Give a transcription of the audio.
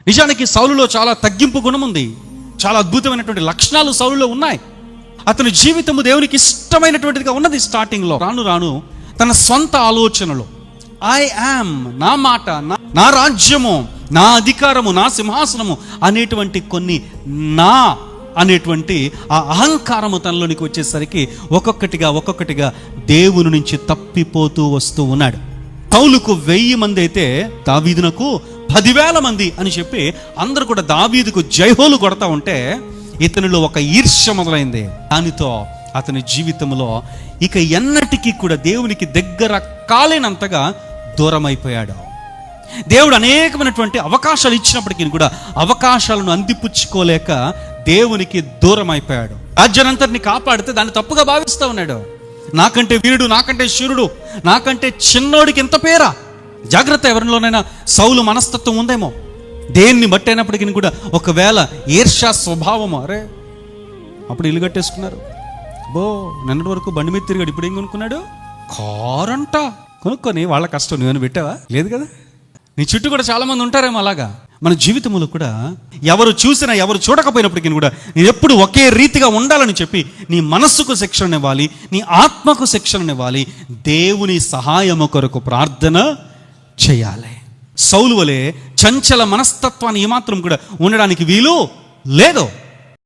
నిజానికి సౌలులో చాలా తగ్గింపు గుణం ఉంది. చాలా అద్భుతమైనటువంటి లక్షణాలు సౌలులో ఉన్నాయి. అతని జీవితము దేవునికి ఇష్టమైనటువంటిదిగా ఉన్నది. స్టార్టింగ్లో రాను రాను తన సొంత ఆలోచనలో ఐ యామ్, నా మాట, నా రాజ్యము, నా అధికారము, నా సింహాసనము అనేటువంటి కొన్ని నా అనేటువంటి ఆ అహంకారము తనలోనికి వచ్చేసరికి ఒక్కొక్కటిగా దేవుని నుంచి తప్పిపోతూ వస్తూ ఉన్నాడు. సౌలుకు 1000 మంది అయితే దావీదునకు 10,000 మంది అని చెప్పి అందరూ కూడా దావీదుకు జైహోలు కొడతా ఉంటే ఇతనిలో ఒక ఈర్ష్య మొదలైంది. దానితో అతని జీవితంలో ఇక ఎన్నటికీ కూడా దేవునికి దగ్గర కాలేనంతగా దూరం అయిపోయాడు. దేవుడు అనేకమైనటువంటి అవకాశాలు ఇచ్చినప్పటికీ కూడా అవకాశాలను అందిపుచ్చుకోలేక దేవునికి దూరం అయిపోయాడు. రాజ్యానంతటిని కాపాడితే దాన్ని తప్పుగా భావిస్తూ ఉన్నాడు. నాకంటే వీరుడు, నాకంటే శూరుడు, నాకంటే చిన్నోడికి ఎంత పేరా? జాగ్రత్త, ఎవరిలోనైనా సౌలు మనస్తత్వం ఉందేమో. దేన్ని బట్టి అయినప్పటికీ కూడా ఒకవేళ ఈర్ష్యా స్వభావము, అరే అప్పుడు ఇల్లు కట్టేసుకున్నారు, బో నిన్నటి వరకు బండి మీద తిరిగాడు, ఇప్పుడు ఏం కొనుక్కున్నాడు? కారంట. కొనుక్కొని వాళ్ళ కష్టం నువ్వేమైనా పెట్టావా? లేదు కదా. నీ చుట్టూ కూడా చాలా మంది ఉంటారేమో అలాగా. మన జీవితంలో కూడా ఎవరు చూసినా ఎవరు చూడకపోయినప్పటికీ కూడా నేను ఎప్పుడు ఒకే రీతిగా ఉండాలని చెప్పి నీ మనస్సుకు శిక్షణ ఇవ్వాలి, నీ ఆత్మకు శిక్షణ ఇవ్వాలి, దేవుని సహాయము కొరకు ప్రార్థన చేయాలి. సౌలు వలె చంచల మనస్తత్వాన్ని ఏమాత్రం కూడా ఉండడానికి వీలు లేదు.